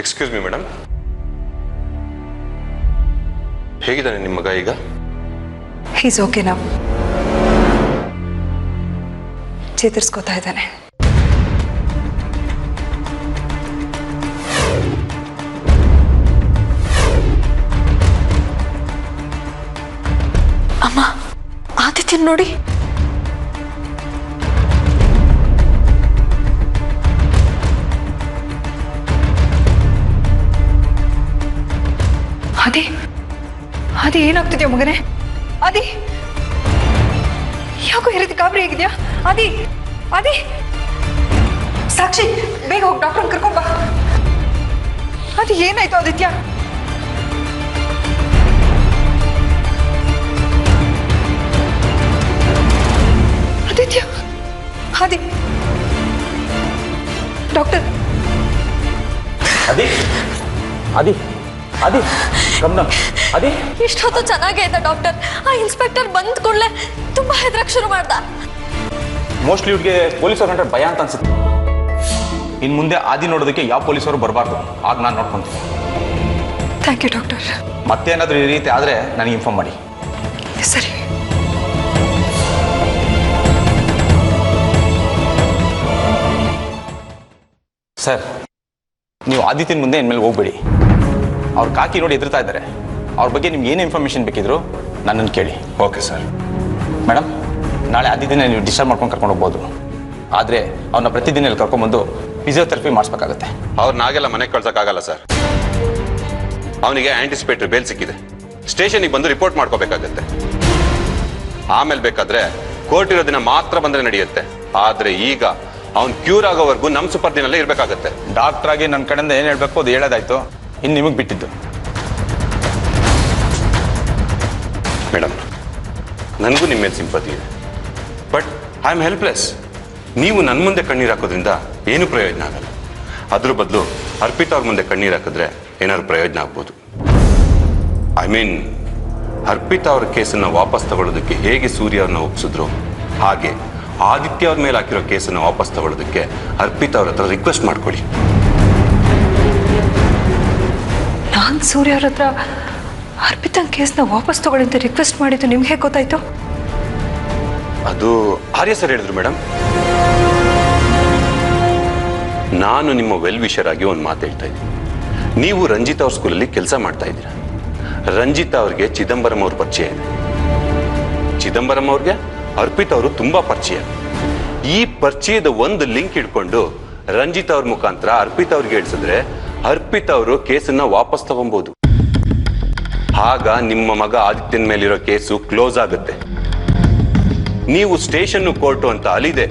Excuse me madam, ಹೇಗಿದ್ದಾನೆ ನಿಮ್ಮ ಮಗ ಈಗ? ಈಸ್ ಓಕೆ ನಾವು ಚೇತರಿಸ್ಕೋತಾ ಇದ್ದಾನೆ. ಅಮ್ಮ, ಆದಿತ್ಯನ್ ನೋಡಿ. ಅದಿ ಏನಾಗ್ತಿದ್ಯಾ ಮಗನೇ? ಅದಿ ಯಾಕೋ ಈ ರೀತಿ ಗಾಬರಿ ಆಗಿದ್ಯಾ? ಅದಿ ಸಾಕ್ಷಿ, ಬೇಗ ಹೋಗಿ ಡಾಕ್ಟರ್ ಕರ್ಕೊಂಡ್ ಬಾ. ಅದು ಏನಾಯ್ತು ಆದಿತ್ಯ? ಆದಿ ಡಾಕ್ಟರ್. ಅದಿ ಗಮನ. ಅದಿ ಇಷ್ಟೊತ್ತು ಚೆನ್ನಾಗೇ ಇದ್ದ ಡಾಕ್ಟರ್. ಆ ಇನ್ಸ್ಪೆಕ್ಟರ್ ಬಂದ ಕೂಡಲೇ ತುಂಬಾ ಹೆದರಕ್ ಶುರು ಮಾಡ್ದ. ಮೋಸ್ಟ್ಲಿ ಇವ್ರಿಗೆ ಪೊಲೀಸವ್ರ ಕಂಡ್ರೆ ಭಯ ಅಂತ ಅನ್ಸುತ್ತೆ. ಇನ್ ಮುಂದೆ ಆದಿ ನೋಡೋದಕ್ಕೆ ಯಾವ ಪೊಲೀಸರು ಬರಬಾರ್ದು. ಆಗ ನಾನು ನೋಡ್ಕೊಂತೀನಿ. Thank you doctor. ಮತ್ತೇನಾದ್ರೂ ಈ ರೀತಿ ಆದ್ರೆ ನನಗೆ ಇನ್ಫಾರ್ಮ್ ಮಾಡಿ. ಸರಿ. ಸರ್, ನೀವು ಆದಿತ್ಯನ ಮುಂದೆ ಇನ್ಮೇಲೆ ಹೋಗ್ಬೇಡಿ. ಅವ್ರು ಕಾಕಿ ನೋಡಿ ಎದುರ್ತಾ ಇದ್ದಾರೆ. ಅವ್ರ ಬಗ್ಗೆ ನಿಮ್ಗೆ ಏನು ಇನ್ಫಾರ್ಮೇಷನ್ ಬೇಕಿದ್ರು ನನ್ನನ್ನು ಕೇಳಿ. Okay sir. ಮೇಡಮ್, ನಾಳೆ ಆದಿತ್ಯನ ನೀವು ಡಿಸ್ಟರ್ಬ್ ಮಾಡ್ಕೊಂಡು ಕರ್ಕೊಂಡು ಹೋಗ್ಬೋದು. ಆದರೆ ಅವನ್ನ ಪ್ರತಿದಿನ ಇಲ್ಲಿ ಕರ್ಕೊಂಡ್ಬಂದು ಫಿಸಿಯೋಥೆರಪಿ ಮಾಡಿಸ್ಬೇಕಾಗತ್ತೆ. ಅವ್ರನ್ನಾಗೆಲ್ಲ ಮನೆಗೆ ಕಳ್ಸೋಕ್ಕಾಗಲ್ಲ ಸರ್. ಅವನಿಗೆ ಆಂಟಿಸಿಪೇಟರಿ ಬೇಲ್ ಸಿಕ್ಕಿದೆ. ಸ್ಟೇಷನಿಗೆ ಬಂದು ರಿಪೋರ್ಟ್ ಮಾಡ್ಕೋಬೇಕಾಗತ್ತೆ. ಆಮೇಲೆ ಬೇಕಾದ್ರೆ ಕೋರ್ಟ್ ಇರೋ ದಿನ ಮಾತ್ರ ಬಂದರೆ ನಡೆಯುತ್ತೆ. ಆದರೆ ಈಗ ಅವ್ನು ಕ್ಯೂರ್ ಆಗೋವರೆಗೂ ನಮ್ಮ ಸುಪರ್ದಿನಲ್ಲೇ ಇರಬೇಕಾಗತ್ತೆ. ಡಾಕ್ಟರ್ ಆಗಿ ನನ್ನ ಕಡೆಯಿಂದ ಏನು ಹೇಳಬೇಕು ಅದು ಹೇಳೋದಾಯ್ತು. ಇನ್ನು ನಿಮಗೆ ಬಿಟ್ಟಿದ್ದು. ಮೇಡಮ್, ನನಗೂ ನಿಮ್ಮ ಮೇಲೆ ಸಿಂಪತಿ ಇದೆ, ಬಟ್ ಐ ಆಮ್ ಹೆಲ್ಪ್ಲೆಸ್. ನೀವು ನನ್ನ ಮುಂದೆ ಕಣ್ಣೀರು ಹಾಕೋದ್ರಿಂದ ಏನೂ ಪ್ರಯೋಜನ ಆಗಲ್ಲ. ಅದ್ರ ಬದಲು ಅರ್ಪಿತಾ ಅವ್ರ ಮುಂದೆ ಕಣ್ಣೀರು ಹಾಕಿದ್ರೆ ಏನಾದ್ರು ಪ್ರಯೋಜನ ಆಗ್ಬೋದು. ಐ ಮೀನ್, ಅರ್ಪಿತಾ ಅವ್ರ ಕೇಸನ್ನು ವಾಪಸ್ ತಗೊಳ್ಳೋದಕ್ಕೆ ಹೇಗೆ ಸೂರ್ಯ ಅವ್ರನ್ನ ಒಪ್ಪಿಸಿದ್ರು, ಹಾಗೆ ಆದಿತ್ಯ ಅವ್ರ ಮೇಲೆ ಹಾಕಿರೋ ಕೇಸನ್ನು ವಾಪಸ್ ತಗೊಳ್ಳೋದಕ್ಕೆ ಅರ್ಪಿತಾ ಅವ್ರ ಹತ್ರ ರಿಕ್ವೆಸ್ಟ್ ಮಾಡ್ಕೊಳ್ಳಿ. ನಾನು ಸೂರ್ಯ ಅವ್ರ ಹತ್ರ ಅರ್ಪಿತನ್ ಕೇಸ್ನ ವಾಪಸ್ ತಗೊಳ್ಳಿ ಅಂತ ರಿಕ್ವೆಸ್ಟ್ ಮಾಡಿದ್ದು ನಿಮ್ಗೆ ಹೇಗೆ ಗೊತ್ತಾಯ್ತು? ಅದು ಆರ್ಯ ಸರ್ ಹೇಳಿದ್ರು ಮೇಡಮ್. ನಾನು ನಿಮ್ಮ ವೆಲ್ ವಿಷರ್ ಆಗಿ ಒಂದು ಮಾತು ಹೇಳ್ತಾ ಇದ್ದೀನಿ. ನೀವು ರಂಜಿತಾ ಅವ್ರ ಸ್ಕೂಲಲ್ಲಿ ಕೆಲಸ ಮಾಡ್ತಾ ಇದ್ದೀರಾ. ರಂಜಿತಾ ಅವ್ರಿಗೆ ಚಿದಂಬರಂ ಅವ್ರ ಪರಿಚಯ ಇದೆ. ಚಿದಂಬರಂ ಅವ್ರಿಗೆ ಅರ್ಪಿತಾ ಅವರು ತುಂಬಾ ಪರಿಚಯ. ಈ ಪರಿಚಯದ ಒಂದು ಲಿಂಕ್ ಇಟ್ಕೊಂಡು ರಂಜಿತಾ ಅವ್ರ ಮುಖಾಂತರ ಅರ್ಪಿತಾ ಅವ್ರಿಗೆ ಹೇಳಿಸಿದ್ರೆ ಅರ್ಪಿತಾ ಅವರು ಕೇಸನ್ನ ವಾಪಸ್ ತಗೊಬಹುದು. ಆಗ ನಿಮ್ಮ ಮಗ ಆದಿತ್ಯನ ಮೇಲಿರೋ ಕೇಸು ಕ್ಲೋಸ್ ಆಗುತ್ತೆ. ನೀವು ಸ್ಟೇಷನ್ ಕೋರ್ಟು ಅಂತ ಅಲಿದೆ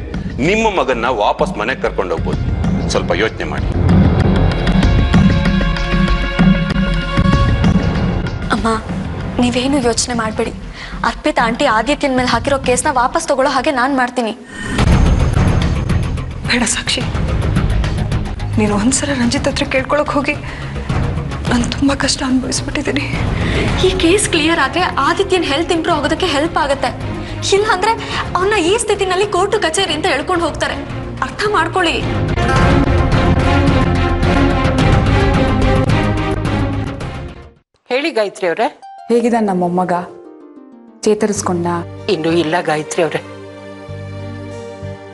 ನಿಮ್ಮ ಮಗನ್ನ ವಾಪಸ್ ಮನೆಗೆ ಕರ್ಕೊಂಡು ಹೋಗ್ಬೋದು. ಸ್ವಲ್ಪ ಯೋಚನೆ ಮಾಡಿ. ಅಮ್ಮ, ನೀವೇನು ಯೋಚನೆ ಮಾಡಬೇಡಿ. ಅರ್ಪಿತಾ ಆಂಟಿ ಆದಿತ್ಯನ ಮೇಲೆ ಹಾಕಿರೋ ಕೇಸ್ನ ವಾಪಸ್ ತಗೊಳ್ಳೋ ಹಾಗೆ ನಾನು ಮಾಡ್ತೀನಿ. ಬೇಡ ಸಾಕ್ಷಿ, ನೀನು ಒಂದ್ಸಲ ರಂಜಿತ್ ಹತ್ರ ಕೇಳ್ಕೊಳಕ್ ಹೋಗಿ ನಾನು ತುಂಬಾ ಕಷ್ಟ ಅನುಭವಿಸ್ಬಿಟ್ಟಿದ್ದೀನಿ. ಈ ಕೇಸ್ ಕ್ಲಿಯರ್ ಆದ್ರೆ ಆದಿತ್ಯನ ಹೆಲ್ತ್ ಇಂಪ್ರೂವ್ ಆಗೋದಕ್ಕೆ ಹೆಲ್ಪ್ ಆಗುತ್ತೆ. ಇಲ್ಲ ಅಂದ್ರೆ ಅವನ್ನ ಈ ಸ್ಥಿತಿನಲ್ಲಿ ಕೋರ್ಟು ಕಚೇರಿ ಅಂತ ಹೇಳ್ಕೊಂಡು ಹೋಗ್ತಾರೆ. ಅರ್ಥ ಮಾಡ್ಕೊಳ್ಳಿ. ಹೇಳಿ ಗಾಯತ್ರಿ ಅವ್ರೆ. ಹೇಗಿದ ನಮ್ಮ ಮೊಮ್ಮಗ? ಚೇತರಿಸ್ಕೊಂಡ? ಇನ್ನೂ ಇಲ್ಲ ಗಾಯತ್ರಿ ಅವ್ರೆ.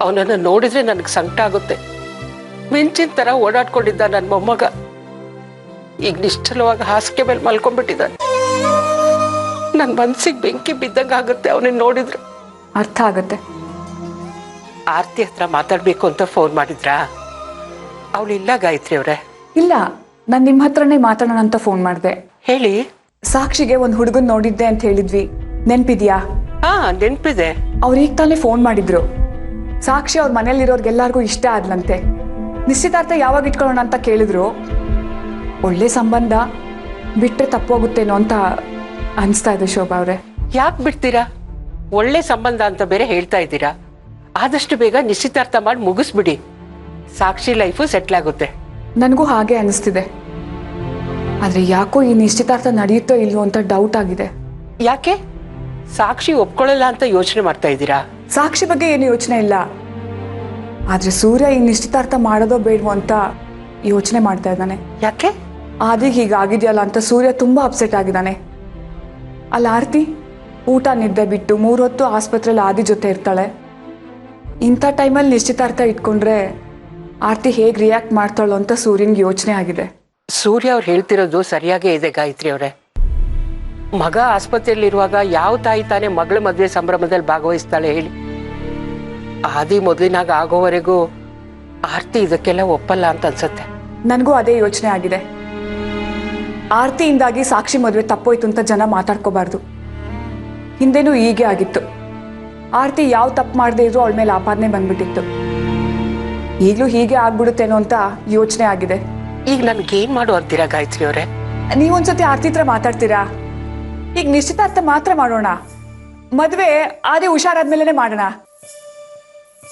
ಅವನನ್ನ ನೋಡಿದ್ರೆ ನನಗೆ ಸಂಕಟ ಆಗುತ್ತೆ. ಮಿಂಚಿನ ತರ ಓಡಾಡ್ಕೊಂಡಿದ್ದ ನನ್ನ ಮೊಮ್ಮಗ ಈಗ ನಿಶ್ಚಲವಾಗಿ ಹಾಸಿಗೆ ಮೇಲೆ ಮಲ್ಕೊಂಡ್ಬಿಟ್ಟಿದ್ದಾನೆ. ನನ್ನ ಮನ್ಸಿಗೆ ಬೆಂಕಿ ಬಿದ್ದಂಗ ಆಗುತ್ತೆ ಅವನನ್ನ ನೋಡಿದ್ರೆ. ಅರ್ಥ ಆಗತ್ತೆ. ಆರ್ತಿ ಹತ್ರ ಮಾತಾಡ್ಬೇಕು ಅಂತ ಫೋನ್ ಮಾಡಿದ್ರಾ? ಅವಳಿಲ್ಲ ಗಾಯತ್ರಿ ಅವ್ರೆ. ಇಲ್ಲ, ನಾನು ನಿಮ್ಮ ಹತ್ರನೇ ಮಾತಾಡೋಣ ಅಂತ ಫೋನ್ ಮಾಡಿದೆ. ಹೇಳಿ. ಸಾಕ್ಷಿಗೆ ಒಂದು ಹುಡುಗನ್ ನೋಡಿದ್ದೆ ಅಂತ ಹೇಳಿದ್ವಿ, ನೆನ್ಪಿದ್ಯಾ? ಹಾ, ನೆನ್ಪಿದೆ. ಅವ್ರು ಈಗ ತಾನೇ ಫೋನ್ ಮಾಡಿದ್ರು. ಸಾಕ್ಷಿ ಅವ್ರ ಮನೇಲಿರೋರ್ಗೆಲ್ಲರಿಗೂ ಇಷ್ಟ ಆದ್ಲಂತೆ. ನಿಶ್ಚಿತಾರ್ಥ ಯಾವಾಗ ಇಟ್ಕೊಳ್ಳೋಣ ಅಂತ ಕೇಳಿದ್ರು. ಒಳ್ಳೆ ಸಂಬಂಧ, ಬಿಟ್ರೆ ತಪ್ಪೋಗುತ್ತೇನೋ ಅಂತ ಅನಿಸ್ತಾ ಇದೆ ಶೋಭಾ ಅವ್ರೆ. ಯಾಕೆ ಬಿಡ್ತೀರಾ? ಒಳ್ಳೆ ಸಂಬಂಧ ಅಂತ ಬೇರೆ ಹೇಳ್ತಾ ಇದ್ದೀರಾ. ಆದಷ್ಟು ಬೇಗ ನಿಶ್ಚಿತಾರ್ಥ ಮಾಡಿ ಮುಗಿಸ್ಬಿಡಿ. ಸಾಕ್ಷಿ ಲೈಫು ಸೆಟ್ಲ್ ಆಗುತ್ತೆ. ನನಗೂ ಹಾಗೆ ಅನಿಸ್ತಿದೆ. ಆದ್ರೆ ಯಾಕೋ ಈ ನಿಶ್ಚಿತಾರ್ಥ ನಡೆಯುತ್ತೋ ಇಲ್ವೋ ಅಂತ ಡೌಟ್ ಆಗಿದೆ. ಯಾಕೆ? ಸಾಕ್ಷಿ ಒಪ್ಕೊಳ್ಳಲ್ಲ ಅಂತ ಯೋಚನೆ ಮಾಡ್ತಾ ಇದ್ದೀರಾ? ಸಾಕ್ಷಿ ಬಗ್ಗೆ ಏನು ಯೋಚನೆ ಇಲ್ಲ, ಆದ್ರೆ ಸೂರ್ಯ ಈ ನಿಶ್ಚಿತಾರ್ಥ ಮಾಡೋದೋ ಬೇಡವೋ ಅಂತ ಯೋಚನೆ ಮಾಡ್ತಾ ಇದ್ದಾನೆ. ಯಾಕೆ? ಆದಿಗೆ ಹೀಗಾಗಿದೆಯಲ್ಲ ಅಂತ ಸೂರ್ಯ ತುಂಬಾ ಅಪ್ಸೆಟ್ ಆಗಿದ್ದಾನೆ. ಅಲ್ಲ ಆರ್ತಿ, ಊಟ ನಿದ್ದೆ ಬಿಟ್ಟು 3 ಹೊತ್ತು ಆಸ್ಪತ್ರೆಯಲ್ಲಿ ಆದಿ ಜೊತೆ ಇರ್ತಾಳೆ. ಇಂಥ ಟೈಮಲ್ಲಿ ನಿಶ್ಚಿತಾರ್ಥ ಇಟ್ಕೊಂಡ್ರೆ ಆರ್ತಿ ಹೇಗೆ ರಿಯಾಕ್ಟ್ ಮಾಡ್ತಾಳೋ ಅಂತ ಸೂರ್ಯನ್ಗೆ ಯೋಚನೆ ಆಗಿದೆ. ಸೂರ್ಯ ಅವ್ರು ಹೇಳ್ತಿರೋದು ಸರಿಯಾಗೇ ಇದೆ ಗಾಯತ್ರಿ ಅವರೇ. ಮಗ ಆಸ್ಪತ್ರೆಯಲ್ಲಿರುವಾಗ ಯಾವ ತಾಯಿ ತಾನೇ ಮಗಳ ಮದುವೆ ಸಂಭ್ರಮದಲ್ಲಿ ಭಾಗವಹಿಸ್ತಾಳೆ ಹೇಳಿ? ಆದಿ ಮೊದಲಿನಾಗ ಆಗೋವರೆಗೂ ಆರ್ತಿ ಇದಕ್ಕೆಲ್ಲ ಒಪ್ಪಲ್ಲ ಅಂತ ಅನ್ಸತ್ತೆ. ನನಗೂ ಅದೇ ಯೋಚನೆ ಆಗಿದೆ. ಆರ್ತಿಯಿಂದಾಗಿ ಸಾಕ್ಷಿ ಮದುವೆ ತಪ್ಪೋಯ್ತು ಅಂತ ಜನ ಮಾತಾಡ್ಕೋಬಾರ್ದು. ಹಿಂದೆನೂ ಹೀಗೆ ಆಗಿತ್ತು. ಆರ್ತಿ ಯಾವ ತಪ್ಪು ಮಾಡದೇ ಇದ್ರು ಅವಳ ಮೇಲೆ ಆಪಾದನೆ ಬಂದ್ಬಿಟ್ಟಿತ್ತು. ಈಗಲೂ ಹೀಗೆ ಆಗ್ಬಿಡುತ್ತೇನೋ ಅಂತ ಯೋಚನೆ ಆಗಿದೆ. ಈಗ ನನ್ಗೇನ್ ಮಾಡು ಅಂತೀರಾ ಗಾಯತ್ರಿ ಅವರೇ? ನೀವೊಂದ್ಸತಿ ಆರ್ತಿ ಹತ್ರ ಮಾತಾಡ್ತೀರಾ? ಈಗ ನಿಶ್ಚಿತಾರ್ಥ ಮಾತ್ರ ಮಾಡೋಣ, ಮದುವೆ ಆದಿ ಹುಷಾರಾದ್ಮೇಲೆ ಮಾಡೋಣ.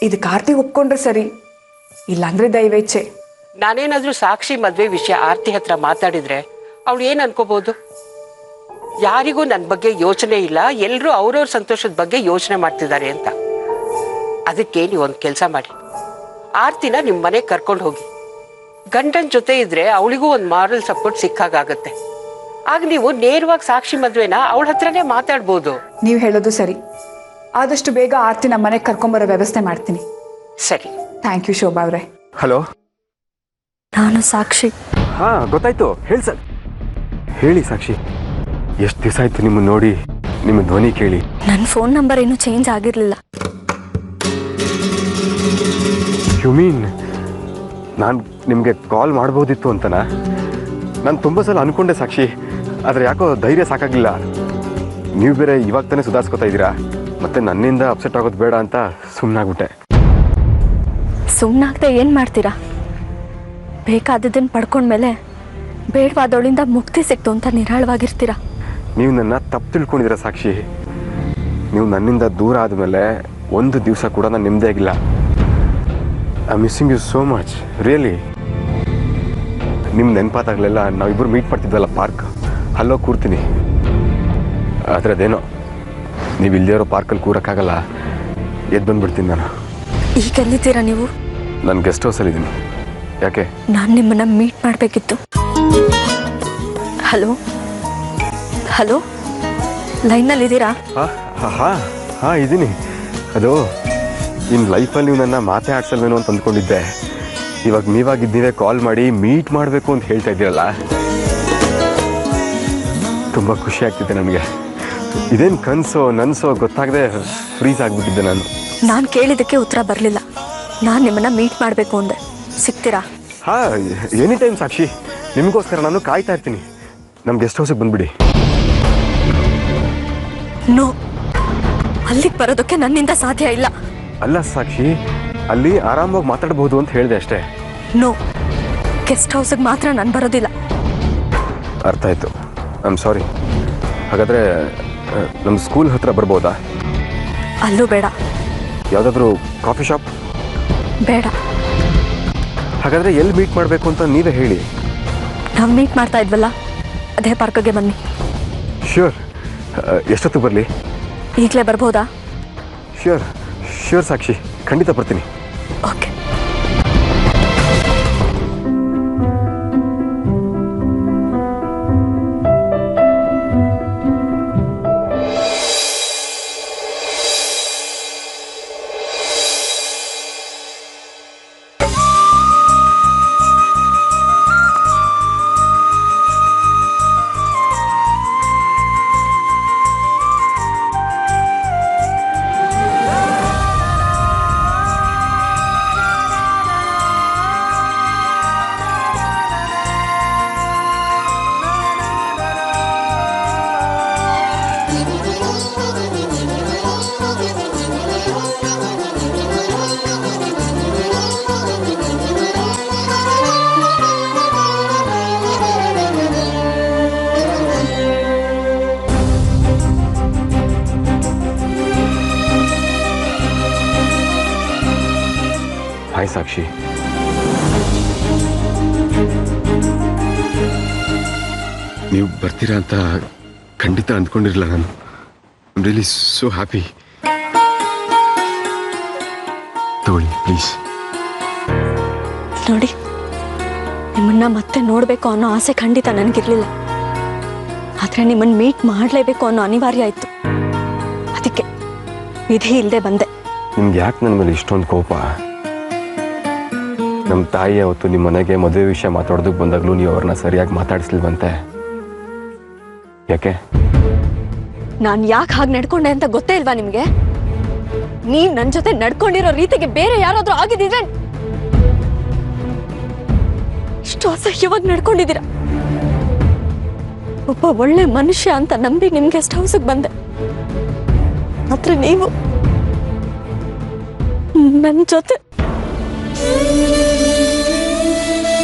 ಇದಕ್ಕೆ ಆರ್ತಿ ಒಪ್ಕೊಂಡ್ರೆ ಸರಿ, ಇಲ್ಲಾಂದ್ರೆ ದೈವೇಚ್ಛೆ. ನಾನೇನಾದ್ರೂ ಸಾಕ್ಷಿ ಮದ್ವೆ ವಿಷಯ ಆರ್ತಿ ಹತ್ರ ಮಾತಾಡಿದ್ರೆ ಅವಳು ಏನ್ ಅನ್ಕೋಬಹುದು? ಯಾರಿಗೂ ನನ್ನ ಬಗ್ಗೆ ಯೋಚನೆ ಇಲ್ಲ, ಎಲ್ಲರೂ ಅವ್ರವ್ರ ಸಂತೋಷದ ಬಗ್ಗೆ ಯೋಚನೆ ಮಾಡ್ತಿದ್ದಾರೆ ಅಂತ. ಅದಕ್ಕೆ ನೀವು ಒಂದು ಕೆಲಸ ಮಾಡಿ, ಆರ್ತಿನ ನಿಮ್ಮ ಮನೆಗೆ ಕರ್ಕೊಂಡು ಹೋಗಿ. ಗಂಡನ ಜೊತೆ ಇದ್ರೆ ಅವಳಿಗೂ ಒಂದು ಮಾರಲ್ ಸಪೋರ್ಟ್ ಸಿಕ್ಕಾಗತ್ತೆ. ಆಗ ನೀವು ನೇರವಾಗಿ ಸಾಕ್ಷಿ ಮದ್ವೆನ ಅವಳ ಹತ್ರನೇ ಮಾತಾಡ್ಬೋದು. ನೀವು ಹೇಳೋದು ಸರಿ. ಆದಷ್ಟು ಬೇಗ ಆರ್ತಿ ನಮ್ಮ ಮನೆಗೆ ಕರ್ಕೊಂಬರೋ ವ್ಯವಸ್ಥೆ ಮಾಡ್ತೀನಿ. ಸರಿ, ಥ್ಯಾಂಕ್ ಯು ಶೋಭಾ ಅವರೇ. ಹಲೋ, ನಾನು ಸಾಕ್ಷಿ. ಹಾ ಗೊತ್ತಾಯ್ತು, ಹೇಳಿ ಸರ್. ಹೇಳಿ ಸಾಕ್ಷಿ, ಎಷ್ಟು ದಿವಸ ಆಯ್ತು ನಿಮ್ಮನ್ನು ನೋಡಿ, ನಿಮ್ಮ ಧ್ವನಿ ಕೇಳಿ. ನನ್ನ ಫೋನ್ ನಂಬರ್ ಇನ್ನೂ ಚೇಂಜ್ ಆಗಿರಲಿಲ್ಲ. ಯು ಮೀನ್ ನಾನು ನಿಮಗೆ ಕಾಲ್ ಮಾಡ್ಬೋದಿತ್ತು ಅಂತನಾ? ನಾನು ತುಂಬ ಸಲ ಅನ್ಕೊಂಡೆ ಸಾಕ್ಷಿ, ಆದರೆ ಯಾಕೋ ಧೈರ್ಯ ಸಾಕಾಗಿಲ್ಲ. ನೀವು ಬೇರೆ ಇವಾಗ ತಾನೇ ಸುಧಾರಿಸ್ಕೊತಾ ಇದ್ದೀರಾ, ಮತ್ತೆ ನನ್ನಿಂದ ಅಪ್ಸೆಟ್ ಆಗೋದು ಬೇಡ ಅಂತ ಸುಮ್ಮನಾಗ್ಬಿಟ್ಟೆ. ಸುಮ್ಮನಾಗದೆ ಏನು ಮಾಡ್ತೀರಾ? ಬೇಕಾದದನ್ನು ಪಡ್ಕೊಂಡ್ಮೇಲೆ ಬೇಡವಾದವಳಿಂದ ಮುಕ್ತಿ ಸಿಕ್ತು ಅಂತ ನಿರಾಳವಾಗಿರ್ತೀರಾ. ನೀವು ನನ್ನ ತಪ್ಪು ತಿಳ್ಕೊಂಡಿದ್ದೀರಾ ಸಾಕ್ಷಿ. ನೀವು ನನ್ನಿಂದ ದೂರ ಆದಮೇಲೆ ಒಂದು ದಿವಸ ಕೂಡ ನಾನು ನೆಮ್ಮದಿ ಆಗಿಲ್ಲ. I missing you so much, really. ನಿಮ್ಮ ನೆನಪಾದಾಗಲೆಲ್ಲ ನಾವಿಬ್ಬರು ಮೀಟ್ ಮಾಡ್ತಿದ್ವಲ್ಲ ಪಾರ್ಕ್, ಅಲ್ಲೋಗಿ ಕೂರ್ತೀನಿ. ಆದರೆ ಅದೇನೋ ನೀವು ಇಲ್ಲದೇ ಇರೋ ಪಾರ್ಕಲ್ಲಿ ಕೂರೋಕ್ಕಾಗಲ್ಲ, ಎದ್ದು ಬಂದುಬಿಡ್ತೀನಿ ನಾನು. ಈಗ ಎಲ್ಲಿದ್ದೀರಾ ನೀವು? ನಾನು ಗೆಸ್ಟ್ ಹೌಸಲ್ಲಿದ್ದೀನಿ. ಯಾಕೆ? ನಾನು ನಿಮ್ಮನ್ನ ಮೀಟ್ ಮಾಡಬೇಕಿತ್ತು. ಹಲೋ ಹಲೋ, ಲೈನ್ನಲ್ಲಿದ್ದೀರಾ? ಹಾಂ ಹಾಂ ಹಾಂ ಹಾಂ ಇದ್ದೀನಿ. ಅದು ಇನ್ನು ಲೈಫಲ್ಲಿ ನೀವು ನನ್ನ ಮಾತೇ ಆಡ್ಸಲ್ವೇನೋ ಅಂತ ಅಂದ್ಕೊಂಡಿದ್ದೆ. ಇವಾಗ ನೀವೇ ಕಾಲ್ ಮಾಡಿ ಮೀಟ್ ಮಾಡಬೇಕು ಅಂತ ಹೇಳ್ತಾ ಇದ್ದೀರಲ್ಲ, ತುಂಬ ಖುಷಿ ಆಗ್ತಿದೆ ನನಗೆ. ಇದೇನು ಕನಸೋ ನನಸೋ ಗೊತ್ತಾಗದೆ ಫ್ರೀಸ್ ಆಗಿಬಿಟ್ಟಿದ್ದೆ ನಾನು. ನಾನು ಕೇಳಿದ್ದಕ್ಕೆ ಉತ್ತರ ಬರಲಿಲ್ಲ. ನಾನು ನಿಮ್ಮನ್ನ ಮೀಟ್ ಮಾಡಬೇಕು ಅಂದೆ, ಸಿಗ್ತೀರಾ? ಹಾಂ, ಎನಿ ಟೈಮ್ ಸಾಕ್ಷಿ, ನಿಮಗೋಸ್ಕರ ನಾನು ಕಾಯ್ತಾ ಇರ್ತೀನಿ. ನಮ್ಮ ಗೆಸ್ಟ್ ಹೌಸಿಗೆ ಬಂದುಬಿಡಿ. ನೋ, ಅಲ್ಲಿಗೆ ಬರೋದಕ್ಕೆ ನನ್ನಿಂದ ಸಾಧ್ಯ ಇಲ್ಲ. ಅಲ್ಲ ಸಾಕ್ಷಿ, ಅಲ್ಲಿ ಆರಾಮಾಗಿ ಮಾತಾಡ್ಬೋದು ಅಂತ ಹೇಳಿದೆ ಅಷ್ಟೇ. ನೋ, ಗೆಸ್ಟ್ ಹೌಸಿಗೆ ಮಾತ್ರ ನಾನು ಬರೋದಿಲ್ಲ. ಅರ್ಥ ಆಯಿತು, ಐ ಆಮ್ ಸಾರಿ. ಹಾಗಾದರೆ ನಮ್ಮ ಸ್ಕೂಲ್ ಹತ್ರ ಬರ್ಬೋದಾ? ಅಲ್ಲೂ ಬೇಡ. ಯಾವುದಾದ್ರೂ ಕಾಫಿ ಶಾಪ್? ಬೇಡ. ಹಾಗಾದರೆ ಎಲ್ಲಿ ಮೀಟ್ ಮಾಡಬೇಕು ಅಂತ ನೀವೇ ಹೇಳಿ. ನಾವು ಮೀಟ್ ಮಾಡ್ತಾ ಇದ್ವಲ್ಲ, ಅದೇ ಪಾರ್ಕ್ಗೆ ಬನ್ನಿ. ಶ್ಯೂರ್. ಎಷ್ಟೊತ್ತು ಬರಲಿ? ಈಗಲೇ ಬರ್ಬೋದಾ? ಶ್ಯೂರ್ ಶ್ಯೂರ್ ಸಾಕ್ಷಿ, ಖಂಡಿತ ಬರ್ತೀನಿ. ಓಕೆ. ಹಾಯ್ ಸಾಕ್ಷಿ. ನೀವು ಬರ್ತೀರಾ ಅಂತ ಖಂಡಿತ ಅಂದ್ಕೊಂಡಿರಲಿಲ್ಲ ನಾನು. I really so happy. ತಗೊಳ್ಳಿ ಪ್ಲೀಸ್. ನೋಡಿ, ನಿಮ್ಮನ್ನ ಮತ್ತೆ ನೋಡಬೇಕು ಅನ್ನೋ ಆಸೆ ಖಂಡಿತ ನನಗಿರ್ಲಿಲ್ಲ. ಆದರೆ ನಿಮ್ಮನ್ನು ಮೀಟ್ ಮಾಡಲೇಬೇಕು ಅನ್ನೋ ಅನಿವಾರ್ಯ ಆಯಿತು. ಅದಕ್ಕೆ ವಿಧಿ ಇಲ್ಲದೆ ಬಂದೆ. ನಿಮ್ಗೆ ಯಾಕೆ ನನ್ನ ಮೇಲೆ ಇಷ್ಟೊಂದು ಕೋಪ? ನಮ್ಮ ತಾಯಿ ಅವತ್ತು ನಿಮ್ಮ ಮನೆಗೆ ಮದುವೆ ವಿಷಯ ಮಾತಾಡೋದಕ್ಕೆ ಬಂದಾಗಲೂ ನೀವು ಅವ್ರನ್ನ ಸರಿಯಾಗಿ ಮಾತಾಡಿಸ್ಲಿಲ್ವಂತೆ. ಯಾಕೆ? ನಾನು ಯಾಕೆ ಹಾಗೆ ನಡ್ಕೊಂಡೆ ಅಂತ ಗೊತ್ತೇ ಇಲ್ವಾ ನಿಮಗೆ? ನೀವು ನನ್ನ ಜೊತೆ ನಡ್ಕೊಂಡಿರೋ ರೀತಿಗೆ ಬೇರೆ ಯಾರಾದ್ರೂ ಆಗಿದ್ದಿದ್ರೆ ಇಷ್ಟು ಅಸಹ್ಯವಾಗಿ ನಡ್ಕೊಂಡಿದ್ದೀರಾ. ಒಬ್ಬ ಒಳ್ಳೆ ಮನುಷ್ಯ ಅಂತ ನಂಬಿ ನಿಮ್ ಗೆಸ್ಟ್ ಹೌಸ್ಗೆ ಬಂದೆ. ಆದ್ರೆ ನೀವು ನನ್ನ ಜೊತೆ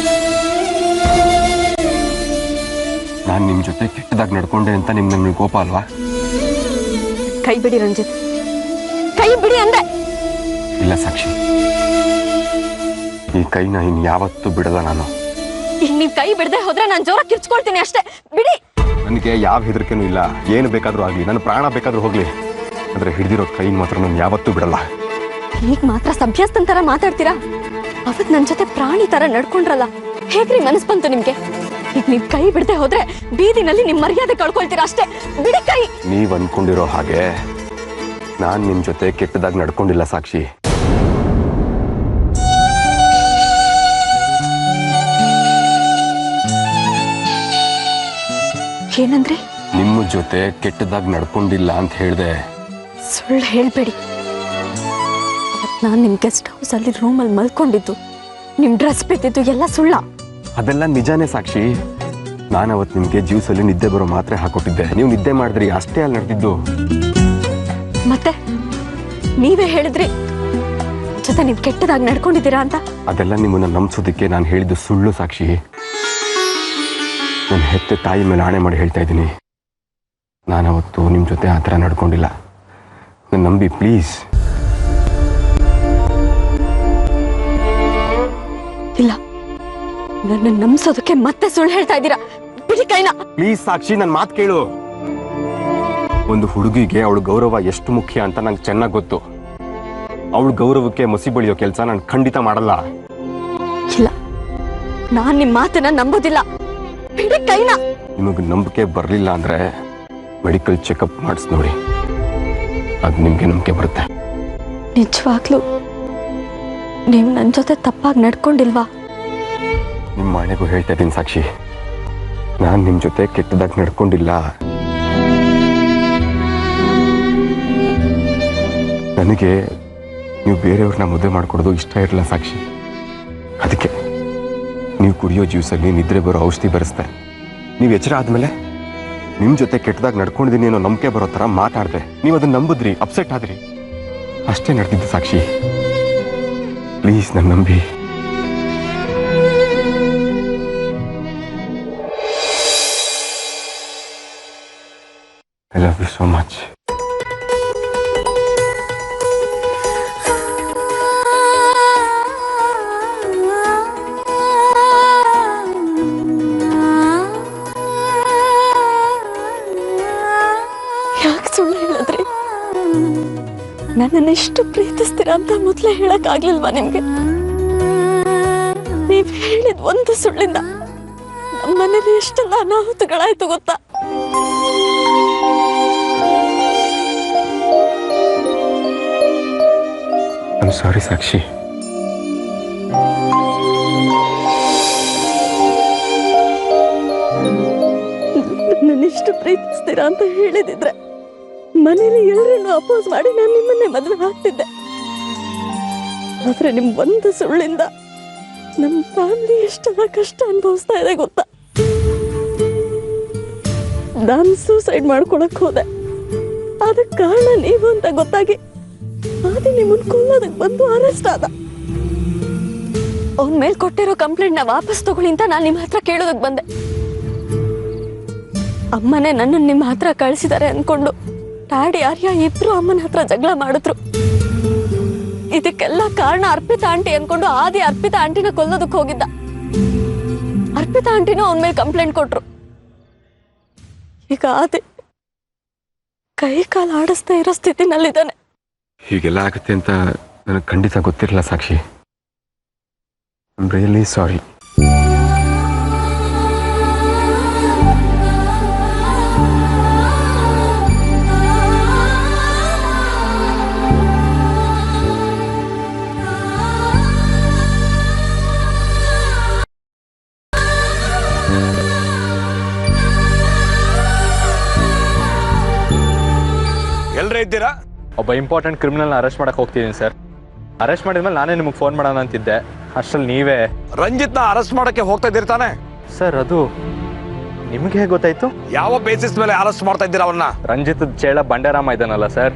ನಾನು ನಿಮ್ಮ ಜೊತೆ ಕೆಟ್ಟದಾಗಿ ನಡ್ಕೊಂಡೆ ಅಂತ ನಿಮ್ಗೆ ಕೋಪ ಅಲ್ವಾ? ಕೈ ಬಿಡಿ ರಂಜಿತ್, ಕೈ ಬಿಡಿ ಅಂದೆ. ಇಲ್ಲ ಸಾಕ್ಷಿ, ಈ ಕೈನ ಇನ್ನು ಯಾವತ್ತೂ ಬಿಡಲ್ಲ ನಾನು. ಈಗ ನೀವು ಕೈ ಬಿಡದೆ ಹೋದ್ರೆ ನಾನು ಜೋರ ಕಿರ್ಚ್ಕೊಳ್ತೀನಿ ಅಷ್ಟೇ. ಬಿಡಿ. ನನಗೆ ಯಾವ ಹೆದರಿಕೆನೂ ಇಲ್ಲ. ಏನು ಬೇಕಾದರೂ ಆಗಲಿ, ನನ್ನ ಪ್ರಾಣ ಬೇಕಾದರೂ ಹೋಗ್ಲಿ, ಆದರೆ ಹಿಡಿದಿರೋ ಕೈನ ಮಾತ್ರ ನಾನು ಯಾವತ್ತೂ ಬಿಡಲ್ಲ. ಈಗ ಮಾತ್ರ ಸಭ್ಯಸ್ತನ ತರ ಮಾತಾಡ್ತೀರಾ? ಅವತ್ ನನ್ನ ಜೊತೆ ಪ್ರಾಣಿ ತರ ನಡ್ಕೊಂಡ್ರಲ್ಲ, ಹೇಗ್ರಿ ಮನಸ್ ಬಂತು ನಿಮ್ಗೆ? ಈಗ ನೀವು ಕೈ ಬಿಡದೆ ಹೋದ್ರೆ ಬೀದಿನಲ್ಲಿ ನಿಮ್ ಮರ್ಯಾದೆ ಕಳ್ಕೊಳ್ತೀರಾ ಅಷ್ಟೇ. ಬಿಡಿ ಕೈ. ನೀವು ಅನ್ಕೊಂಡಿರೋ ಹಾಗೆ ನಾನು ನಿಮ್ಮ ಜೊತೆ ಕೆಟ್ಟದಾಗಿ ನಡ್ಕೊಂಡಿಲ್ಲ ಸಾಕ್ಷಿ. ಏನಂದ್ರಿ? ನಿಮ್ಮ ಜೊತೆ ಕೆಟ್ಟದಾಗಿ ನಡ್ಕೊಂಡಿಲ್ಲ ಅಂತ ಹೇಳಿದೆ. ಸುಳ್ಳು ಹೇಳ್ಬೇಡಿ. ನಾನು ನಿಮ್ ಗೆಸ್ಟ್ ಹೌಸ್ ಅಲ್ಲಿ ರೂಮಲ್ಲಿ ಮಲ್ಕೊಂಡಿದ್ದು, ನಿಮ್ ಡ್ರೆಸ್ ಬಿದ್ದಿದ್ದು ಎಲ್ಲ ಸುಳ್ಳ? ಅದೆಲ್ಲ ನಿಜಾನೇ ಸಾಕ್ಷಿ. ನಾನು ಅವತ್ತು ನಿಮಗೆ ಜ್ಯೂಸಲ್ಲಿ ನಿದ್ದೆ ಬರೋ ಮಾತ್ರೆ ಹಾಕೊಟ್ಟಿದ್ದೆ. ನೀವು ನಿದ್ದೆ ಮಾಡಿದ್ರಿ, ಅಷ್ಟೇ ಅಲ್ಲಿ ನಡೆದಿದ್ದು. ಮತ್ತೆ ನೀವೇ ಹೇಳಿದ್ರಿ ಜೊತೆ ನೀವು ಕೆಟ್ಟದಾಗಿ ನಡ್ಕೊಂಡಿದ್ದೀರಾ ಅಂತ. ಅದೆಲ್ಲ ನಿಮ್ಮನ್ನ ನಂಬಿಸೋದಕ್ಕೆ ನಾನು ಹೇಳಿದ್ದು ಸುಳ್ಳು ಸಾಕ್ಷಿ. ನನ್ನ ಹೆತ್ತ ತಾಯಿ ಮೇಲೆ ಆಣೆ ಮಾಡಿ ಹೇಳ್ತಾ ಇದ್ದೀನಿ, ನಾನು ಅವತ್ತು ನಿಮ್ಮ ಜೊತೆ ಆ ಥರ ನಡ್ಕೊಂಡಿಲ್ಲ. ನನ್ನ ನಂಬಿ ಪ್ಲೀಸ್. ಇಲ್ಲ, ನನ್ನ ನಂಬಿಸೋದಕ್ಕೆ ಮತ್ತೆ ಸುಳ್ಳು ಹೇಳ್ತಾ ಇದ್ದೀರಾ. ಬಿಡಿ ಕೈನ. ಪ್ಲೀಸ್ ಸಾಕ್ಷಿ, ನನ್ನ ಮಾತು ಕೇಳು. ಒಂದು ಹುಡುಗಿಗೆ ಅವಳ ಗೌರವ ಎಷ್ಟು ಮುಖ್ಯ ಅಂತ ನಂಗೆ ಚೆನ್ನಾಗಿ ಗೊತ್ತು. ಅವಳ ಗೌರವಕ್ಕೆ ಮಸಿ ಬಳಿಯೋ ಕೆಲಸ ನಾನು ಖಂಡಿತ ಮಾಡಲ್ಲ. ಇಲ್ಲ, ನಾನು ನಿಮ್ಮ ಮಾತನ್ನ ನಂಬೋದಿಲ್ಲ. ಬಿಡಿ ಕೈನ. ನಿಮಗೆ ನಂಬಿಕೆ ಬರಲಿಲ್ಲ ಅಂದ್ರೆ ಮೆಡಿಕಲ್ ಚೆಕಪ್ ಮಾಡಿಸ್ ನೋಡಿ, ಅದು ನಿಮಗೆ ನಂಬಿಕೆ ಬರುತ್ತೆ. ನಿಜವಾಗ್ಲೂ ನೀವು ನನ್ನ ಜೊತೆ ತಪ್ಪಾಗಿ ನಡ್ಕೊಂಡಿಲ್ವಾ? ನಿಮ್ಮ ಮನೆಗೂ ಹೇಳ್ತಾ ಇದ್ದೀನಿ ಸಾಕ್ಷಿ, ನಾನು ನಿಮ್ಮ ಜೊತೆ ಕೆಟ್ಟದಾಗಿ ನಡ್ಕೊಂಡಿಲ್ಲ. ನನಗೆ ನೀವು ಬೇರೆಯವ್ರನ್ನ ಮದುವೆ ಮಾಡ್ಕೊಡೋದು ಇಷ್ಟ ಇರಲಿಲ್ಲ ಸಾಕ್ಷಿ. ಅದಕ್ಕೆ ನೀವು ಕುಡಿಯೋ ಜ್ಯೂಸಲ್ಲಿ ನಿದ್ರೆ ಬರೋ ಔಷಧಿ ಬರೆಸ್ದೆ. ನೀವು ಎಚ್ಚರ ಆದಮೇಲೆ ನಿಮ್ಮ ಜೊತೆ ಕೆಟ್ಟದಾಗಿ ನಡ್ಕೊಂಡಿದ್ದೀನಿ ಅನ್ನೋ ನಂಬಿಕೆ ಬರೋ ಥರ ಮಾತಾಡಿದೆ. ನೀವು ಅದನ್ನ ನಂಬಿದ್ರಿ, ಅಪ್ಸೆಟ್ ಆದ್ರಿ. ಅಷ್ಟೇ ನಡೆದಿದ್ದು ಸಾಕ್ಷಿ. ಪ್ಲೀಸ್ ನನ್ನ ನಂಬಿ. I love you so much. ಯಾಕೆ ಸುಳ್ಳು ಹೇಳಿದ್ರಿ? ನನ್ನನ್ನು ಇಷ್ಟು ಪ್ರೀತಿಸ್ತೀರಾ ಅಂತ ಮೊದಲೇ ಹೇಳಕ್ ಆಗ್ಲಿಲ್ವಾ ನಿಮ್ಗೆ? ನೀವ್ ಹೇಳಿದ ಒಂದು ಸುಳ್ಳಿಂದ ನಮ್ಮ ಮನೇಲಿ ಎಷ್ಟೆಲ್ಲ ಅನಾಹುತಗಳಾಯ್ತು ಗೊತ್ತಾ? I'm sorry ಸಾಕ್ಷಿ. ನನ್ನಿಷ್ಟು ಪ್ರೀತಿಸ್ತೀರಾ ಅಂತ ಹೇಳಿದಿದ್ರೆ ಮನೇಲಿ ಎಲ್ಲರನ್ನು ಅಪೋಸ್ ಮಾಡಿ ನಾನು ನಿಮ್ಮನ್ನೇ ಮದುವೆ ಆಗ್ತಿದ್ದೆ. ಆದ್ರೆ ನಿಮ್ ಒಂದು ಸುಳ್ಳಿಂದ ನಮ್ಮ ಫ್ಯಾಮಿಲಿ ಎಷ್ಟೆಲ್ಲ ಕಷ್ಟ ಅನುಭವಿಸ್ತಾ ಇದೆ ಗೊತ್ತಾ? ನಾನು ಸೂಸೈಡ್ ಮಾಡ್ಕೊಳಕ್ ಹೋದೆ. ಅದಕ್ಕೆ ಕಾರಣ ನೀವು ಅಂತ ಗೊತ್ತಾಗಿ ಆದಿ ನಿಮ್ಮನ್ನ ಕೊಲ್ಲೋದಕ್ಕೆ ಬಂದು ಅರೆಸ್ಟ್ ಆದ. ಅವನ ಮೇಲೆ ಕೊಟ್ಟಿರೋ ಕಂಪ್ಲೇಂಟ್ ನ ವಾಪಸ್ ತಗೊಳ್ಳಿ ಅಂತ ನಾನು ನಿಮ್ಮ ಹತ್ರ ಕೇಳೋದಕ್ಕೆ ಬಂದೆ. ಅಮ್ಮನೇ ನನ್ನನ್ನು ನಿಮ್ಮ ಹತ್ರ ಕಳಿಸಿದ್ದಾರೆ ಅನ್ಕೊಂಡು ಡ್ಯಾಡಿ ಆರ್ಯ ಇಬ್ರು ಅಮ್ಮನ ಹತ್ರ ಜಗಳ ಮಾಡಿದ್ರು. ಇದಕ್ಕೆಲ್ಲ ಕಾರಣ ಅರ್ಪಿತಾ ಆಂಟಿ ಅನ್ಕೊಂಡು ಆದಿ ಅರ್ಪಿತಾ ಆಂಟಿನ ಕೊಲ್ಲೋದಕ್ಕೆ ಹೋಗಿದ್ದ. ಅರ್ಪಿತಾ ಆಂಟಿನೂ ಅವನ ಮೇಲೆ ಕಂಪ್ಲೇಂಟ್ ಕೊಟ್ರು. ಈಗ ಆದಿ ಕೈ ಕಾಲು ಆಡಿಸ್ತಾ ಇರೋ ಸ್ಥಿತಿನಲ್ಲಿದ್ದಾನೆ. ಹೀಗೆಲ್ಲ ಆಗುತ್ತೆ ಅಂತ ನನಗೆ ಖಂಡಿತ ಗೊತ್ತಿರಲಿಲ್ಲ Sakshi. I am really sorry. ಎಲ್ಲರೇ ಇದ್ದೀರಾ? ಒಬ್ಬ ಇಂಪಾರ್ಟೆಂಟ್ ಕ್ರಿಮಿನಲ್ನ ಅರೆಸ್ಟ್ ಮಾಡಕ್ಕೆ ಹೋಗ್ತಿದ್ದೀನಿ ಸರ್. ಅರೆಸ್ಟ್ ಮಾಡಿದ್ಮೇಲೆ ನಾನೇ ನಿಮಗೆ ಫೋನ್ ಮಾಡೋಣ ಅಂತಿದ್ದೆ, ಅಷ್ಟರಲ್ಲಿ ನೀವೇ. ರಂಜಿತ್ನ ಅರೆಸ್ಟ್ ಮಾಡಕ್ಕೆ ಹೋಗ್ತಾ ಇದ್ದೀರಿ ತಾನೆ? ಸರ್ ಅದು ನಿಮಗೆ ಹೇಗೆ ಗೊತ್ತಾಯ್ತು? ಯಾವ ಬೇಸಿಸ್ ಮೇಲೆ ಅರೆಸ್ಟ್ ಮಾಡ್ತಾ ಇದ್ದೀರಾ ಅವನ್ನ? ರಂಜಿತ್ ಚೇಳ ಬಂಡೆರಾಮ ಇದ್ದಾನಲ್ಲ ಸರ್,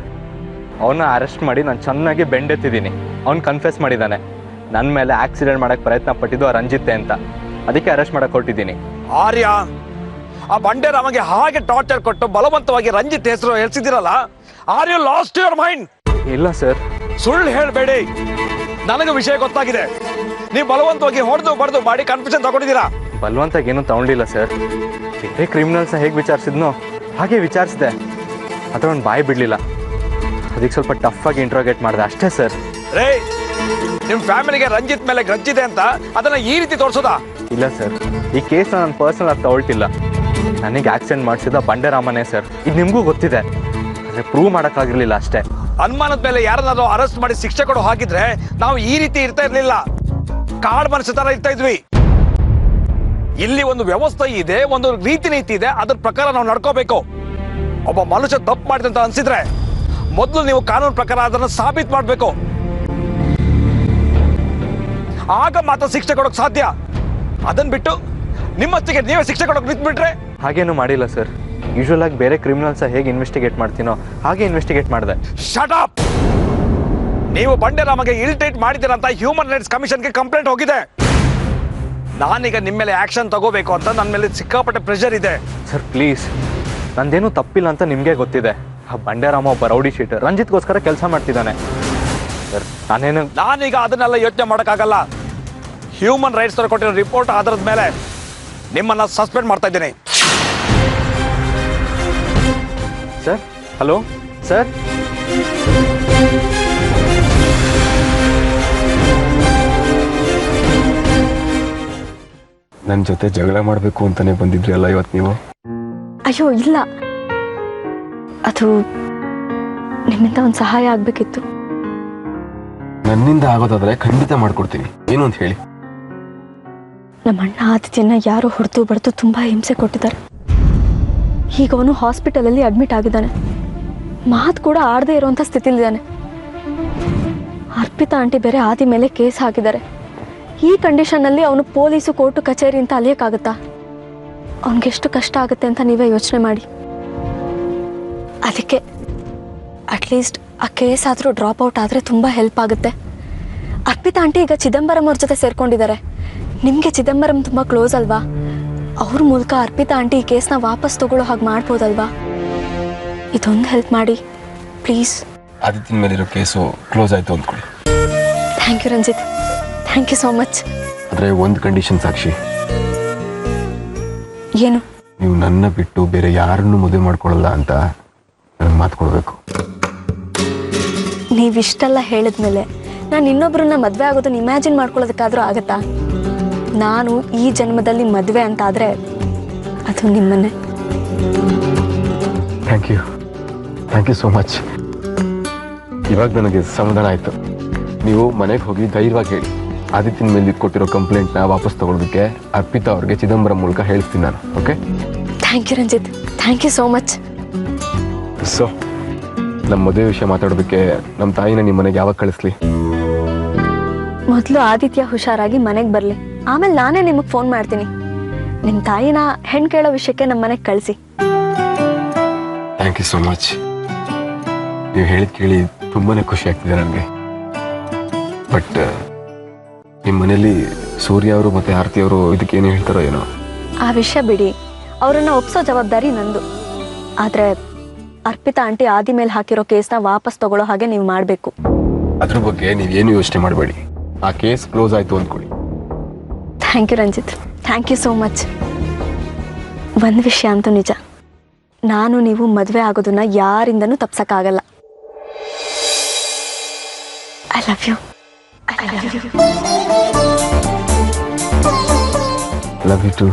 ಅವನ್ನ ಅರೆಸ್ಟ್ ಮಾಡಿ ನಾನು ಚೆನ್ನಾಗಿ ಬೆಂಡೆತ್ತಿದ್ದೀನಿ. ಅವ್ನು ಕನ್ಫೆಸ್ ಮಾಡಿದ್ದಾನೆ ನನ್ನ ಮೇಲೆ ಆಕ್ಸಿಡೆಂಟ್ ಮಾಡಕ್ಕೆ ಪ್ರಯತ್ನ ಪಟ್ಟಿದ್ದು ಆ ರಂಜಿತ್ತೆ ಅಂತ. ಅದಕ್ಕೆ ಅರೆಸ್ಟ್ ಮಾಡಕ್ಕೆ ಹೊರಟಿದ್ದೀನಿ. ಆರ್ಯ, ಆ ಬಂಡೆರಾಮಗೆ ಹಾಗೆ ಟಾರ್ಚರ್ ಕೊಟ್ಟು ಬಲವಂತವಾಗಿ ರಂಜಿತ್ ಹೆಸರು ಹೇಳ್ಸಿದಿರಲ್ಲ, are you lost your mind? ಇಲ್ಲ ಸರ್. ಸುಳ್ಳು ಹೇಳಬೇಡಿ. ನನಗೆ ವಿಷಯ ಗೊತ್ತಾಗಿದೆ. ನೀವು ಬಲವಂತವಾಗಿ ಹೊಡೆದು ಬಡ್ದು ಮಾಡಿ ಕನ್ಫ್ಯೂಷನ್ ತಗೊಂಡಿದ್ದೀರಾ. ಬಲವಂತಾಗಿ ಏನೂ ತಗೊಂಡಿಲ್ಲ ಸರ್. ಬೇರೆ ಕ್ರಿಮಿನಲ್ಸ್ ಹೇಗೆ ವಿಚಾರಿಸಿದ್ನೋ ಹಾಗೆ ವಿಚಾರಿಸಿದೆ, ಆದರೆ ಅವ್ನು ಬಾಯಿ ಬಿಡಲಿಲ್ಲ. ಅದಕ್ಕೆ ಸ್ವಲ್ಪ ಟಫ್ ಆಗಿ ಇಂಟ್ರೋಗೇಟ್ ಮಾಡಿದೆ ಅಷ್ಟೇ ಸರ್. ರೇ, ನಿಮ್ಮ ಫ್ಯಾಮಿಲಿಗೆ ರಂಜಿತ್ ಮೇಲೆ ಗ್ರಜ್ಜಿದೆ ಅಂತ ಅದನ್ನ ಈ ರೀತಿ ತೋರಿಸೋದಾ? ಇಲ್ಲ ಸರ್, ಈ ಕೇಸ್ನ ನಾನು ಪರ್ಸನಲ್ ಆಗಿ ತಗೊಳ್ತಿಲ್ಲ. ನನಗೆ ಆಕ್ಸಿಡೆಂಟ್ ಮಾಡಿಸಿದ ಬಂಡೆರಾಮನೇ ಸರ್. ಇದು ನಿಮಗೂ ಗೊತ್ತಿದೆ, ಆದರೆ ಪ್ರೂವ್ ಮಾಡೋಕ್ಕಾಗಿರ್ಲಿಲ್ಲ ಅಷ್ಟೇ. ಅನುಮಾನದ ಮೇಲೆ ಯಾರನ್ನಾದ್ರೂ ಅರೆಸ್ಟ್ ಮಾಡಿ ಶಿಕ್ಷೆ ಕೊಡು ಹಾಕಿದ್ರೆ ನಾವು ಈ ರೀತಿ ಇರ್ತಾ ಇರ್ಲಿಲ್ಲ. ಕಾಡ್ ಮನುಷ್ಯ ತರ ಇರ್ತಾ ಇದ್ವಿ. ಇಲ್ಲಿ ಒಂದು ವ್ಯವಸ್ಥೆ ಇದೆ, ಒಂದು ರೀತಿ ನೀತಿ ಇದೆ, ಅದ್ರ ಪ್ರಕಾರ ನಾವು ನಡ್ಕೋಬೇಕು. ಒಬ್ಬ ಮನುಷ್ಯ ತಪ್ಪು ಮಾಡಿದೆ ಅಂತ ಅನ್ಸಿದ್ರೆ ಮೊದಲು ನೀವು ಕಾನೂನು ಪ್ರಕಾರ ಅದನ್ನು ಸಾಬೀತು ಮಾಡಬೇಕು. ಆಗ ಮಾತ್ರ ಶಿಕ್ಷೆ ಕೊಡೋಕೆ ಸಾಧ್ಯ. ಅದನ್ನ ಬಿಟ್ಟು ನಿಮ್ಮತ್ತಿಗೆ ನೀವೇ ಶಿಕ್ಷೆ ಕೊಡೋಕೆ ನಿಂತ್ಬಿಟ್ರೆ? ಹಾಗೇನು ಮಾಡಿಲ್ಲ ಸರ್. ಯೂಶುವಲ್ ಆಗಿ ಬೇರೆ ಕ್ರಿಮಿನಲ್ಸ್ ಹೇಗೆ ಇನ್ವೆಸ್ಟಿಗೇಟ್ ಮಾಡ್ತೀನೋ ಹಾಗೆ ಇನ್ವೆಸ್ಟಿಗೇಟ್ ಮಾಡಿದೆ. Shut up! ನೀವು ಬಂಡೆರಾಮಗೆ ಇರಿಟೇಟ್ ಮಾಡಿದ್ದೀರ ಅಂತ ಹ್ಯೂಮನ್ ರೈಟ್ಸ್ ಕಮಿಷನ್ಗೆ ಕಂಪ್ಲೇಂಟ್ ಹೋಗಿದೆ. ನಾನೀಗ ನಿಮ್ಮ ಮೇಲೆ ಆಕ್ಷನ್ ತಗೋಬೇಕು ಅಂತ ನನ್ನ ಮೇಲೆ ಸಿಕ್ಕಾಪಟ್ಟೆ ಪ್ರೆಷರ್ ಇದೆ. ಸರ್ ಪ್ಲೀಸ್, ನಂದೇನು ತಪ್ಪಿಲ್ಲ ಅಂತ ನಿಮಗೆ ಗೊತ್ತಿದೆ. ಆ ಬಂಡೆರಾಮ ಒಬ್ಬ ರೌಡಿ ಶೀಟರ್, ರಂಜಿತ್ಗೋಸ್ಕರ ಕೆಲಸ ಮಾಡ್ತಿದ್ದಾನೆ ಸರ್. ನಾನೀಗ ಅದನ್ನೆಲ್ಲ ಯೋಚನೆ ಮಾಡೋಕ್ಕಾಗಲ್ಲ. ಹ್ಯೂಮನ್ ರೈಟ್ಸ್ ಕೊಟ್ಟಿರೋ ರಿಪೋರ್ಟ್ ಆಧಾರದ ಮೇಲೆ ನಿಮ್ಮನ್ನ ಸಸ್ಪೆಂಡ್ ಮಾಡ್ತಾ ಇದ್ದೀನಿ. Sir hello sir. ನನ್ನ ಜೊತೆ ಜಗಳ ಮಾಡಬೇಕು ಅಂತಾನೆ ಬಂದಿದ್ರಿ ಅಲ್ಲ ಇವತ್ತು ನೀವು? ಅಯ್ಯೋ ಇಲ್ಲ, ಅದು ನಿಮ್ಮಿಂದ ಒಂದು ಸಹಾಯ ಆಗ್ಬೇಕಿತ್ತು. ನನ್ನಿಂದ ಆಗೋದಾದ್ರೆ ಖಂಡಿತ ಮಾಡ್ಕೊಡ್ತೀನಿ. ಏನು ಅಂತ ಹೇಳಿ? ನಮ್ಮ ಅಣ್ಣ ಆದಿತ್ಯನ ಯಾರು ಹೊಡೆದು ಬಡ್ದು ತುಂಬಾ ಹಿಂಸೆ ಕೊಟ್ಟಿದ್ದಾರೆ. ಈಗ ಅವನು ಹಾಸ್ಪಿಟಲಲ್ಲಿ ಅಡ್ಮಿಟ್ ಆಗಿದ್ದಾನೆ. ಮಾತು ಕೂಡ ಆಡದೆ ಇರುವಂಥ ಸ್ಥಿತಿಲಿದ್ದಾನೆ. ಅರ್ಪಿತಾ ಆಂಟಿ ಬೇರೆ ಆದಿ ಮೇಲೆ ಕೇಸ್ ಹಾಕಿದ್ದಾರೆ. ಈ ಕಂಡೀಷನ್ನಲ್ಲಿ ಅವನು ಪೊಲೀಸು ಕೋರ್ಟು ಕಚೇರಿ ಅಂತ ಅಲಿಯೋಕ್ಕಾಗತ್ತಾ? ಅವನಿಗೆಷ್ಟು ಕಷ್ಟ ಆಗುತ್ತೆ ಅಂತ ನೀವೇ ಯೋಚನೆ ಮಾಡಿ. ಅದಕ್ಕೆ ಅಟ್ಲೀಸ್ಟ್ ಆ ಕೇಸ್ ಆದರೂ ಡ್ರಾಪ್ ಔಟ್ ಆದರೆ ತುಂಬ ಹೆಲ್ಪ್ ಆಗುತ್ತೆ. ಅರ್ಪಿತಾ ಆಂಟಿ ಈಗ ಚಿದಂಬರಂ ಅವ್ರ ಜೊತೆ ಸೇರ್ಕೊಂಡಿದ್ದಾರೆ. ನಿಮಗೆ ಚಿದಂಬರಂ ತುಂಬ ಕ್ಲೋಸ್ ಅಲ್ವಾ? ಅವ್ರ ಮೂಲಕ ಅರ್ಪಿತಾ ಆಂಟಿ ಈ ಕೇಸ್ನ ವಾಪಸ್ ತಗೊಳ್ಳೋ ಹಾಗೆ ಮಾಡ್ಬೋದಲ್ವಾ? ಇದೊಂದು ಹೆಲ್ಪ್ ಮಾಡಿ ಪ್ಲೀಸ್. ಆದಿತ್ಯನ ಮೇಲಿರೋ ಕೇಸು ಕ್ಲೋಸ್ ಆಯಿತು ಅಂದ್ಕೊಳ್ಳಿ. Thank you Ranjith, thank you so much. ಆದರೆ ಒಂದು ಕಂಡೀಷನ್ ಸಾಕ್ಷಿ. ಏನು? ನೀವು ನನ್ನ ಬಿಟ್ಟು ಬೇರೆ ಯಾರನ್ನು ಮದುವೆ ಮಾಡ್ಕೊಳ್ಳಲ್ಲ ಅಂತ ನನಗೆ ಮಾತು ಕೊಡಬೇಕು. ನೀವಿಷ್ಟೆಲ್ಲ ಹೇಳಿದ್ಮೇಲೆ ನಾನು ಇನ್ನೊಬ್ಬರನ್ನ ಮದುವೆ ಆಗೋದನ್ನ ಇಮ್ಯಾಜಿನ್ ಮಾಡ್ಕೊಳ್ಳೋದಕ್ಕಾದ್ರೂ ಆಗತ್ತಾ? ನಾನು ಈ ಜನ್ಮದಲ್ಲಿ ಮದುವೆ ಅಂತಾದರೆ ಅದು ನಿಮ್ಮನ್ನೇ. Thank you so much. ಇವಾಗ ನನಗೆ ಸಮಾಧಾನ ಆಯಿತು. ನೀವು ಮನೆಗೆ ಹೋಗಿ ಧೈರ್ಯವಾಗಿ ಹೇಳಿ, ಆದಿತ್ಯನ ಮೇಲೆ ಕೊಟ್ಟಿರೋ ಕಂಪ್ಲೇಂಟ್ನ ವಾಪಸ್ ತಗೊಳ್ಳೋದಕ್ಕೆ ಅರ್ಪಿತಾ ಅವ್ರಿಗೆ ಚಿದಂಬರಂ ಮೂಲಕ ಹೇಳಿಸ್ತೀನಿ ನಾನು. Okay? Thank you Ranjith, thank you so much. So ನಮ್ಮ ಮದುವೆ ವಿಷಯ ಮಾತಾಡೋದಕ್ಕೆ ನಮ್ಮ ತಾಯಿನ ನಿಮ್ಮ ಮನೆಗೆ ಯಾವಾಗ ಕಳಿಸ್ಲಿ? ಮೊದಲು ಆದಿತ್ಯ ಹುಷಾರಾಗಿ ಮನೆಗೆ ಬರಲಿ, ಆಮೇಲೆ ನಾನೇ ನಿಮಗೆ ಫೋನ್ ಮಾಡ್ತೀನಿ. ನಿಮ್ಮ ತಾಯಿನ ಹೆಣ್ಣು ಕೇಳೋ ವಿಷಯಕ್ಕೆ ನಮ್ಮ ಮನೆಗೆ ಕಳಿಸಿ. Thank you so much. ನೀವು ಹೇಳಿದ ಕೇಳಿ ತುಂಬಾ ಖುಷಿ ಆಗ್ತಿದೆ ನನಗೆ. ಬಟ್ ನಿಮ್ಮ ಮನೇಲಿ ಸೂರ್ಯ ಅವರು ಮತ್ತು ಆರತಿ ಅವರು ಇದಕ್ಕೇನು ಹೇಳ್ತಾರೋ ಏನೋ. ಆ ವಿಷಯ ಬಿಡಿ, ಅವರನ್ನು ಒಪ್ಸೋ ಜವಾಬ್ದಾರಿ ನಂದು. ಆದರೆ ಅರ್ಪಿತಾ ಆಂಟಿ ಆದಿ ಮೇಲೆ ಹಾಕಿರೋ ಕೇಸ್ನ ವಾಪಸ್ ತಗೊಳ್ಳೋ ಹಾಗೆ ನೀವು ಮಾಡಬೇಕು. ಅದ್ರ ಬಗ್ಗೆ ನೀವೇನು ಯೋಚನೆ ಮಾಡಬೇಡಿ. ಆ ಕೇಸ್ ಕ್ಲೋಸ್ ಆಯಿತು ಅಂದ್ಕೊಳ್ಳಿ. Thank you Ranjith, thank you so much. ಒಂದು ವಿಷಯ ಅಂತೂ ನಿಜ, ನಾನು ನೀವು ಮದುವೆ ಆಗೋದನ್ನ ಯಾರಿಂದನೂ ತಪ್ಸಕ್ಕಾಗಲ್ಲ. I love you. Love you to.